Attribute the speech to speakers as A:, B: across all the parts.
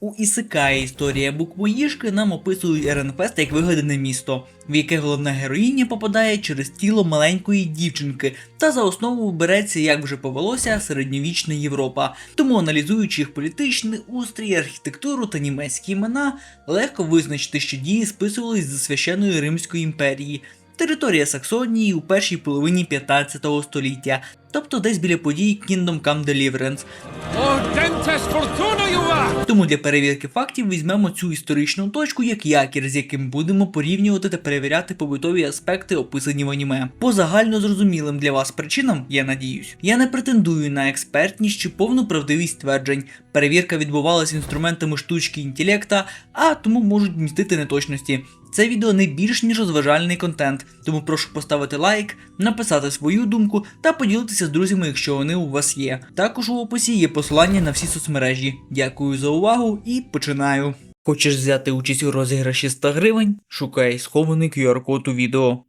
A: У Ісекаї історія буквоїжки нам описують Еренфест як вигадане місто, в яке головна героїня попадає через тіло маленької дівчинки, та за основу береться, як вже повелося, середньовічна Європа. Тому, аналізуючи їх політичний устрій, архітектуру та німецькі імена, легко визначити, що дії списувались з священної Римської імперії. Територія Саксонії у першій половині 15 століття, тобто десь біля подій Kingdom Come Deliverance. Тому для перевірки фактів візьмемо цю історичну точку як якір, з яким будемо порівнювати та перевіряти побутові аспекти, описані в аніме. По загально зрозумілим для вас причинам, я надіюсь, я не претендую на експертність чи повну правдивість тверджень. Перевірка відбувалася інструментами штучки інтелекта, а тому можуть містити неточності. Це відео не більш ніж розважальний контент, тому прошу поставити лайк, написати свою думку та поділитися з друзями, якщо вони у вас є. Також у описі є посилання на всі соцмережі. Дякую за увагу і починаю. Хочеш взяти участь у розіграші 100 гривень? Шукай схований QR-код у відео.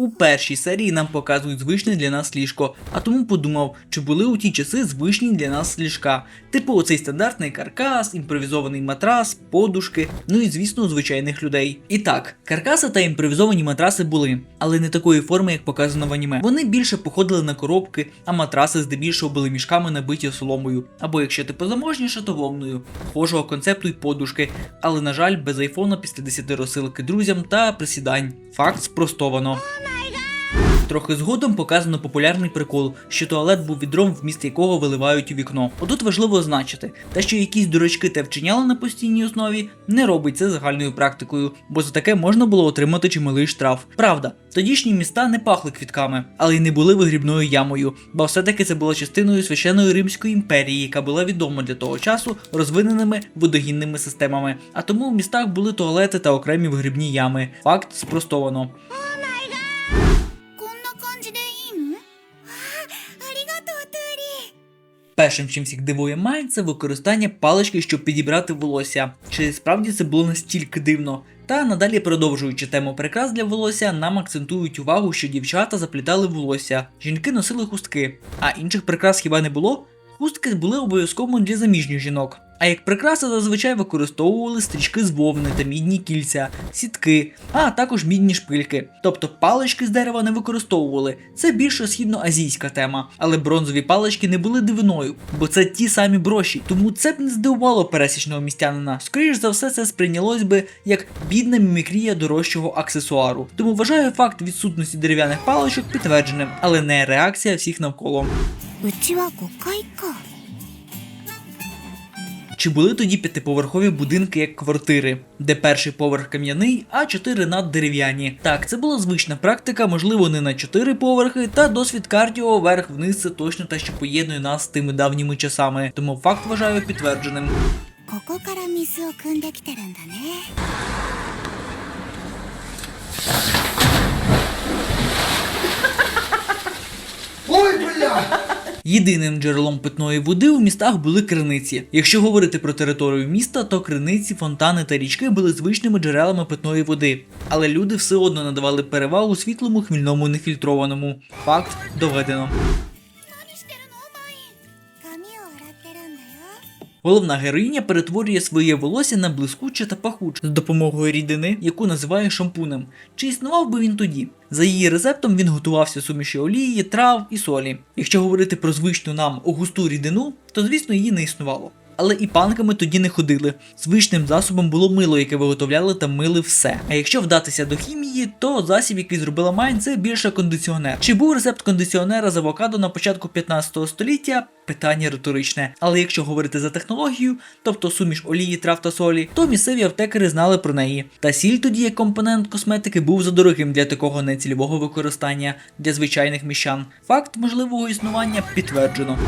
A: У першій серії нам показують звичне для нас ліжко, а тому подумав, чи були у ті часи звичні для нас ліжка. Типу оцей стандартний каркас, імпровізований матрас, подушки, ну і звісно звичайних людей. І так, каркаси та імпровізовані матраси були, але не такої форми, як показано в аніме. Вони більше походили на коробки, а матраси здебільшого були мішками набиті соломою, або якщо ти позаможніше, то вовною. Схожого концепту й подушки, але на жаль без айфона після 10 розсилки друзям та присідань. Факт спростовано. Трохи згодом показано популярний прикол, що туалет був відром, вміст якого виливають у вікно. Отут важливо означити, те, що якісь дурачки те вчиняли на постійній основі, не робить це загальною практикою, бо за таке можна було отримати чималий штраф. Правда, тодішні міста не пахли квітками, але й не були вигрібною ямою, бо все-таки це була частиною священної Римської імперії, яка була відома для того часу розвиненими водогінними системами, а тому в містах були туалети та окремі вигрібні ями. Факт спростовано. Першим, чим всіх дивує Майн, це використання палички, щоб підібрати волосся. Чи справді це було настільки дивно? Та надалі, продовжуючи тему прикрас для волосся, нам акцентують увагу, що дівчата заплітали волосся, жінки носили хустки, а інших прикрас хіба не було? Хустки були обов'язково для заміжніх жінок. А як прикраси зазвичай використовували стрічки з вовни та мідні кільця, сітки, а також мідні шпильки. Тобто палички з дерева не використовували. Це більше східноазійська тема. Але бронзові палички не були дивиною, бо це ті самі броші. Тому це б не здивувало пересічного містянина. Скоріш за все це сприйнялось би як бідна мімікрія дорожчого аксесуару. Тому вважаю факт відсутності дерев'яних паличок підтвердженим, але не реакція всіх навколо. Чи були тоді п'ятиповерхові будинки як квартири, де перший поверх кам'яний, а 4 наддерев'яні? Так, це була звична практика, можливо не на 4 поверхи, та досвід кардіо вверх-вниз це точно те, що поєднує нас з тими давніми часами. Тому факт вважаю підтвердженим.
B: Ой, бля!
A: Єдиним джерелом питної води у містах були криниці. Якщо говорити про територію міста, то криниці, фонтани та річки були звичними джерелами питної води. Але люди все одно надавали перевагу світлому хмільному нефільтрованому. Факт доведено. Головна героїня перетворює своє волосся на блискуче та пахуче з допомогою рідини, яку називає шампунем. Чи існував би він тоді? За її рецептом він готувався суміші олії, трав і солі. Якщо говорити про звичну нам густу рідину, то звісно її не існувало. Але і панками тоді не ходили. Звичним засобом було мило, яке виготовляли та мили все. А якщо вдатися до хімії, то засіб, який зробила Майн, це більше кондиціонер. Чи був рецепт кондиціонера з авокадо на початку 15 століття? Питання риторичне. Але якщо говорити за технологію, тобто суміш олії, трав та солі, то місцеві аптекари знали про неї. Та сіль тоді як компонент косметики був задорогим для такого нецільового використання для звичайних міщан. Факт можливого існування підтверджено.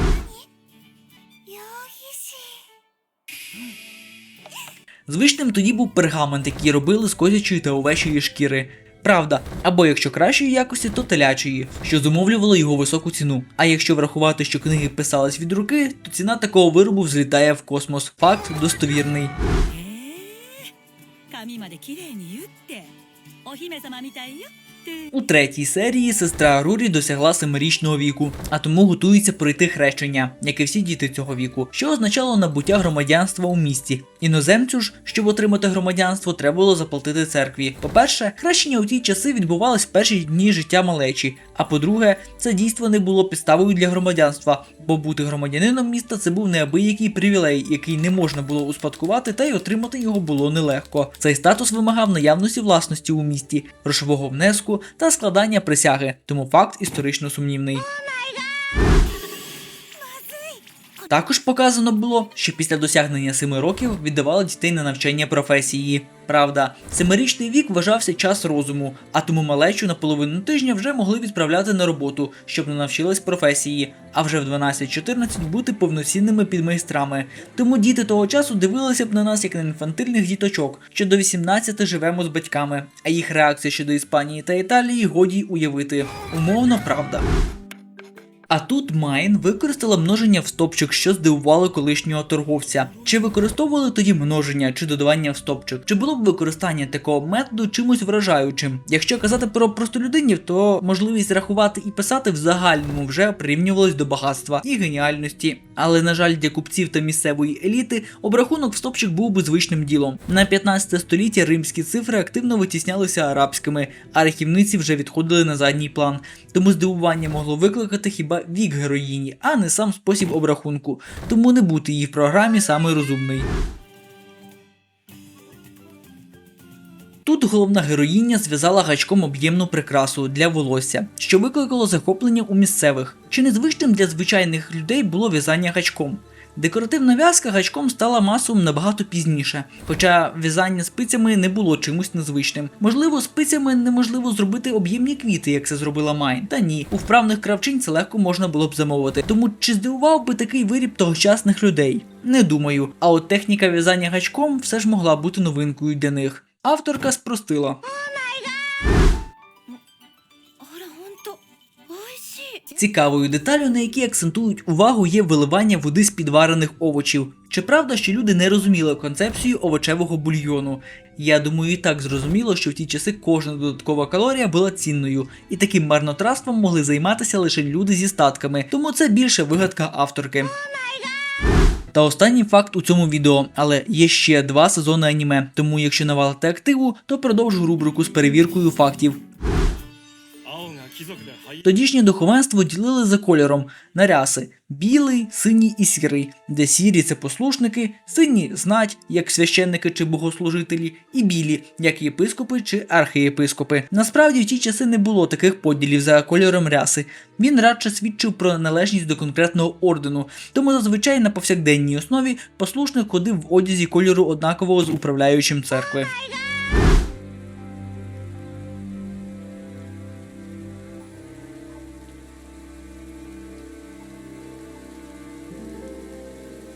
A: Звичним тоді був пергамент, який робили з козячої та овечої шкіри. Правда, або якщо кращої якості, то телячої, що зумовлювало його високу ціну. А якщо врахувати, що книги писались від руки, то ціна такого виробу взлітає в космос. Факт достовірний. У третій серії сестра Рурі досягла 7-річного віку, а тому готується пройти хрещення, як і всі діти цього віку, що означало набуття громадянства у місті. Іноземцю ж, щоб отримати громадянство, треба було заплатити церкві. По-перше, хрещення у ті часи відбувалось в перші дні життя малечі, а по-друге, це дійство не було підставою для громадянства, бо бути громадянином міста це був неабиякий привілей, який не можна було успадкувати, та й отримати його було нелегко. Цей статус вимагав наявності власності у місті, грошового внеску та складання присяги, тому факт історично сумнівний. Також показано було, що після досягнення 7 років віддавали дітей на навчання професії. Правда, 7-річний вік вважався час розуму, а тому малечу на половину тижня вже могли відправляти на роботу, щоб не навчились професії, а вже в 12-14 бути повноцінними підмайстрами. Тому діти того часу дивилися б на нас як на інфантильних діточок, що до 18 живемо з батьками, а їх реакція щодо Іспанії та Італії годі й уявити. Умовно, правда. А тут Майн використала множення в стопчик, що здивувало колишнього торговця. Чи використовували тоді множення чи додавання в стопчик? Чи було б використання такого методу чимось вражаючим? Якщо казати про простолюдинів, то можливість рахувати і писати в загальному вже прирівнювалась до багатства і геніальності. Але, на жаль, для купців та місцевої еліти обрахунок в стопчик був би звичним ділом. На 15 століття римські цифри активно витіснялися арабськими, а рахівниці вже відходили на задній план. Тому здивування могло викликати хіба вік героїні, а не сам спосіб обрахунку. Тому не бути її в програмі саме розумний. Тут головна героїня зв'язала гачком об'ємну прикрасу для волосся, що викликало захоплення у місцевих. Чи незвичним для звичайних людей було в'язання гачком? Декоративна в'язка гачком стала масовим набагато пізніше, хоча в'язання спицями не було чимось незвичним. Можливо, спицями неможливо зробити об'ємні квіти, як це зробила Майн. Та ні, у вправних кравчинь це легко можна було б замовити. Тому чи здивував би такий виріб тогочасних людей? Не думаю. А от техніка в'язання гачком все ж могла бути новинкою для них. Авторка спростила. Цікавою деталю, на якій акцентують увагу, є виливання води з підварених овочів. Чи правда, що люди не розуміли концепцію овочевого бульйону? Я думаю, і так зрозуміло, що в ті часи кожна додаткова калорія була цінною, і таким марнотратством могли займатися лише люди зі статками, тому це більше вигадка авторки. Та останній факт у цьому відео, але є ще 2 сезони аніме, тому якщо навалите активу, то продовжу рубрику з перевіркою фактів. Тодішнє духовенство ділили за кольором на ряси – білий, синій і сірий, де сірі – це послушники, сині – знать, як священники чи богослужителі, і білі, як єпископи чи архієпископи. Насправді в ті часи не було таких поділів за кольором ряси. Він радше свідчив про належність до конкретного ордену, тому зазвичай на повсякденній основі послушник ходив в одязі кольору однакового з управляючим церкви.